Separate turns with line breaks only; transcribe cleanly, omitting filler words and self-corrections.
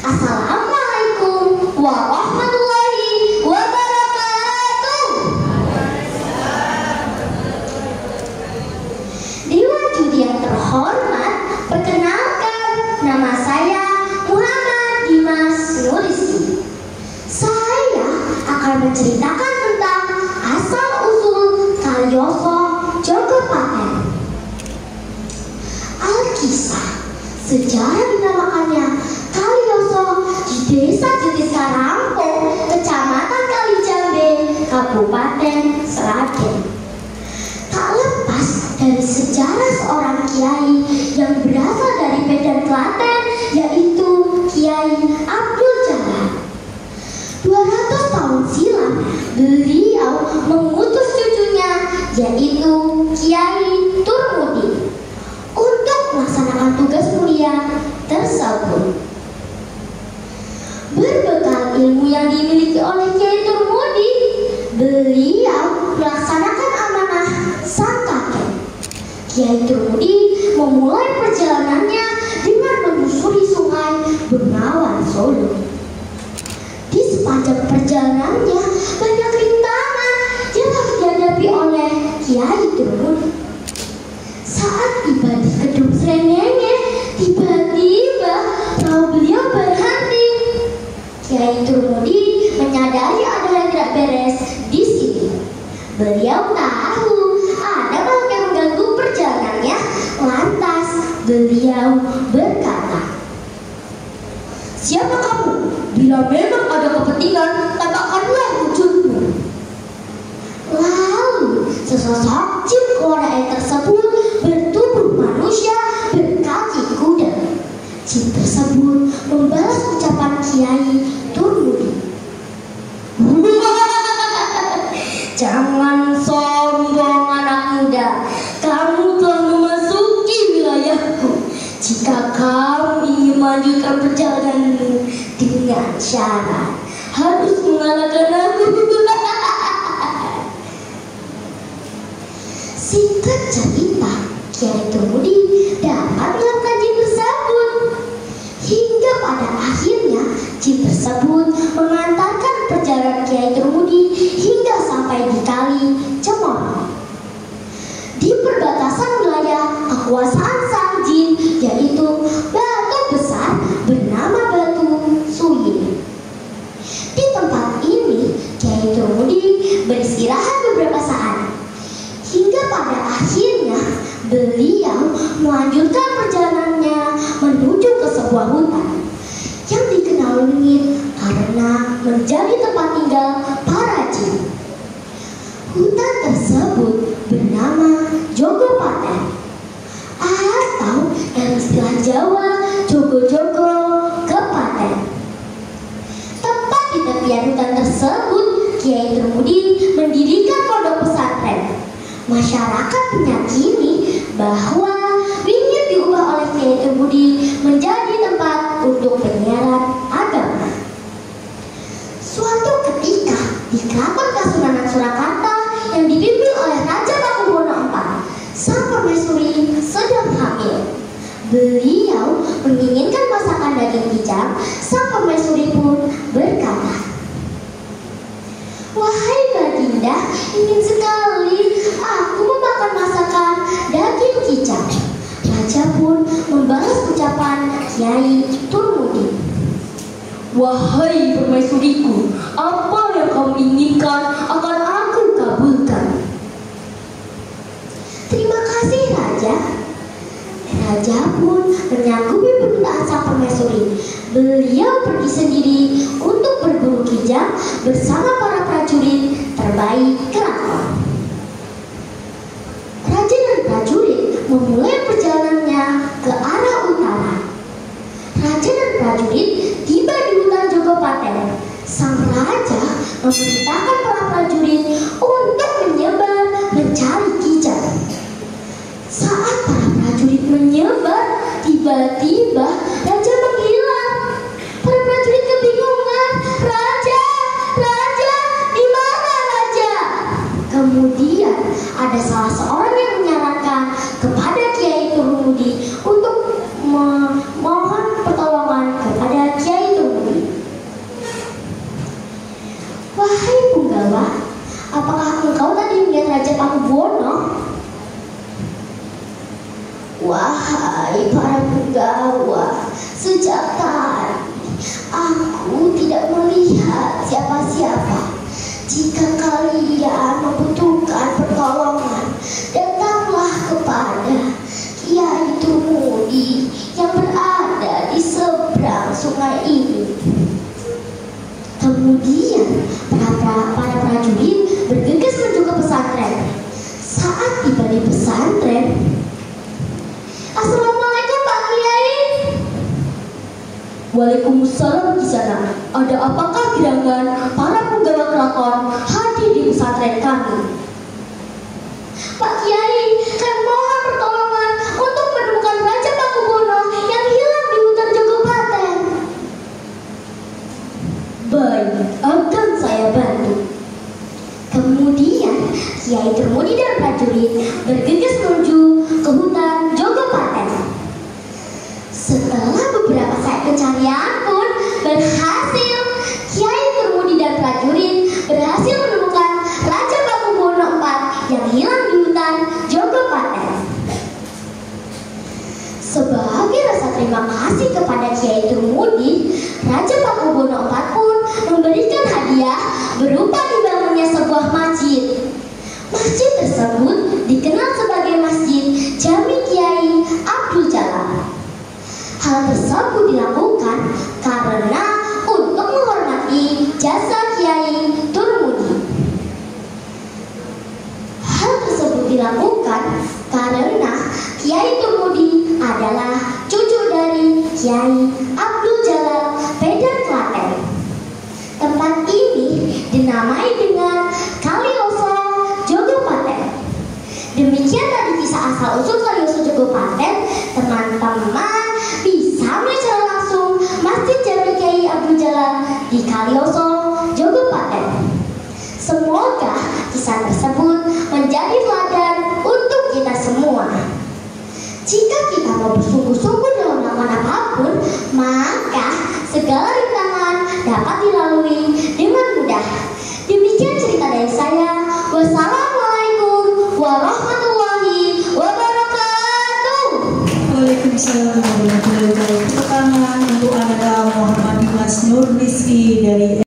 Assalamualaikum warahmatullahi wabarakatuh. Dewan juri yang terhormat, perkenalkan, nama saya Muhammad Dimas Nuristi. Saya akan menceritakan tentang asal-usul Kaliyoso Jogopaten. Alkisah, sejarah dinamakannya Kaliyoso di Desa Jatisarangpo, Kecamatan Kalijambe, Kabupaten Sragen. Tak lepas dari sejarah seorang kiai yang berasal dari Medan Klaten, yaitu Kiai Abdul Jalal. 200 tahun silam, beliau mengutus cucunya, yaitu Kiai Turmudi, untuk melaksanakan tugas mulia tersebut. Berbekal ilmu yang dimiliki oleh Kiai Turmudi, beliau melaksanakan amanah sang kakek. Kiai Turmudi memulai perjalanannya dengan menyusuri sungai Bengawan Solo. Di sepanjang perjalanannya, banyak rintangan yang harus dihadapi oleh Kiai Turmudi. Saat tiba di Kedung Srengenge, tiba-tiba perahu beliau berhenti. Kiai Turmudi menyadari ada yang tidak beres di sini. Beliau tahu ada makhluk yang mengganggu perjalanannya. Lantas beliau berkata, "Siapa kamu? Bila memang ada kepentingan, katakanlah wujudmu." Lalu sesosok jin kewara tersebut bertubuh manusia berkaki kuda. Jin tersebut membalas ucapan Kiai Turmudi. "Jangan sombong anak muda, kamu telah memasuki wilayahku. Jika kamu ingin melanjutkan perjalananmu dengan syarat harus mengalahkan aku." Singkat cerita, Kiai Turmudi dapat melakukan jin tersebut. Hingga pada akhirnya jin tersebut mengantarkan perjalanan Kiai Turmudi hingga sampai di Kali Cemoro. Di perbatasan wilayah kekuasaan sang jin, yaitu batu besar bernama Batu Suyin. Di tempat ini Kiai Turmudi beristirahat beberapa saat. Hingga pada akhirnya beliau melanjutkan perjalanannya menuju ke sebuah hutan yang dikenal lengit karena menjadi tempat tinggal para jin. Hutan tersebut bernama Jogopaten, atau dalam istilah Jawa Jogo-Jogo Kepaten. Tepat di tepian hutan tersebut, Kiai Turmudi mendirikan pondok pesantren. Masyarakat meyakini bahwa wingit diubah oleh Kiai Turmudi menjadi tempat untuk penyiaran agama. Suatu ketika di Keraton Kasunanan Surakarta yang dipimpin oleh Raja Pakubuwono IV, sang permaisuri sedang hamil. Beliau menginginkan masakan daging kijang. Sang permaisuri pun berkata, "Wahai Baginda, ingin sekali aku memakan masakan daging kijang." Raja pun membalas ucapan Kiai Turmudi. "Wahai permaisuriku, apa yang kamu inginkan akan aku kabulkan." "Terima kasih Raja." Raja pun menyanggupi permintaan sang permaisuri. Beliau pergi sendiri untuk berburu kijang bersama para prajurit terbaik keraton. Raja dan prajurit memulai perjalanannya ke arah utara. Raja dan prajurit tiba di hutan Jogopaten. Sang raja memerintahkan para prajurit untuk menyebar mencari kijang. Saat para prajurit menyebar, tiba-tiba raja menghilang. Para prajurit kebingungan. Raja, raja, di mana raja? Kemudian ada salah seorang yang menyarankan kepada Kiai Turmudi untuk memohon pertolongan kepada Kiai Turmudi. Wahai Punggawa, apakah engkau tadi melihat Raja Pakubuwono? Wahai para punggawa, sejak tadi aku tidak melihat siapa-siapa. Jika kalian membutuhkan pertolongan, datanglah kepada Kiai Turmudi yang berada di seberang sungai ini. Kemudian para prajurit bergegas menuju ke pesantren. Saat tiba di pesantren, Assalamualaikum Pak Kiai. Waalaikumsalam di sana. Ada apakah gerangan para punggawa keraton hadir di pesantren kami? Pak Kiai, kami mohon pertolongan untuk menemukan Raja Pakubuwono yang hilang di hutan Jogopaten. Baik, akan saya bantu. Kemudian Kiai Turmudi dan prajurit bergegas menuju ke hutan Jogopaten. Setelah beberapa saat pencarian pun berhasil, Kiai Turmudi dan prajurit berhasil menemukan Raja Pakubuwono IV yang hilang di hutan Jogopaten. Sebagai rasa terima kasih kepada Kiai Turmudi, Raja Pakubuwono IV pun memberikan hadiah berupa dibangunnya sebuah masjid. Masjid tersebut dikenal sebagai Masjid Jami Kiai Abdul Jalal. Hal tersebut dilakukan karena untuk menghormati jasa Kiai Turmudi. Hal tersebut dilakukan karena Kiai Turmudi adalah cucu dari Kiai Abdul Jalal Pedan Klaten. Tempat ini dinamai dengan Kalioso Jogopaten. Demikian tadi kisah asal-usul Kalioso Jogopaten. Teman-teman bisa melihat langsung Masjid Jami Kiai Abdul Jalal di Kalioso Jogopaten. Semoga kisah tersebut menjadi teladan untuk kita semua. Jika kita mau bersungguh-sungguh dalam melakukan apapun, maka segala rintangan dapat dilalui dengan mudah. Demikian cerita dari saya. Wassalamualaikum warahmatullahi wabarakatuh.
Waalaikumsalam warahmatullahi wabarakatuh. Tepuk tangan untuk Anda Muhammad Mas Nur Rizki dari